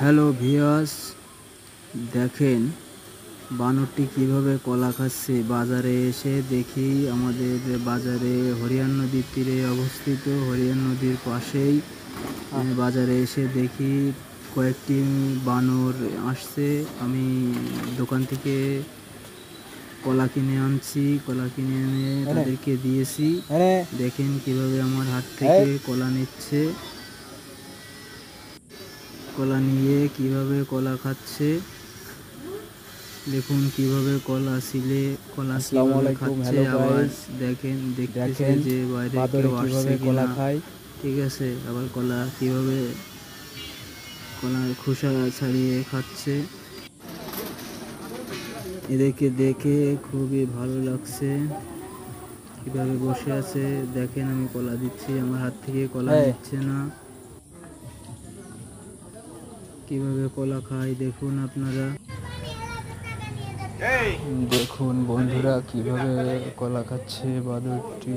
Hello viewers, দেখেন বানরটি কিভাবে কলা খাচ্ছে। বাজারে এসে দেখি আমাদের বাজারে হরিয়ান নদীর তীরে অবস্থিত, হরিয়ান নদীর পাশেই বাজারে এসে দেখি কয়েকটি বানর আসছে। আমি দোকান থেকে কলা কিনে আনছি, কলা কিনে এনে তাদেরকে দিয়েছি। দেখেন কিভাবে আমার হাত থেকে কলা নিচ্ছে, কলা নিয়ে কিভাবে কলা খাচ্ছে। দেখুন কিভাবে কলা ছিলে কলা কিভাবে খাচ্ছে। আবার দেখেন দেখতেছে যে বাইরে কেউ আসছে কিনা। ঠিক আছে, আবার কলা কিভাবে কলার খোসা ছাড়িয়ে খাচ্ছে। এদেরকে দেখে খুবই ভালো লাগছে, কিভাবে বসে আছে। দেখেন আমি কলা দিচ্ছি, আমার হাত থেকে কলা নিচ্ছে না। কিভাবে কলা খায় দেখুন আপনারা। দেখুন বন্ধুরা কিভাবে কলা খাচ্ছে বাদরটি।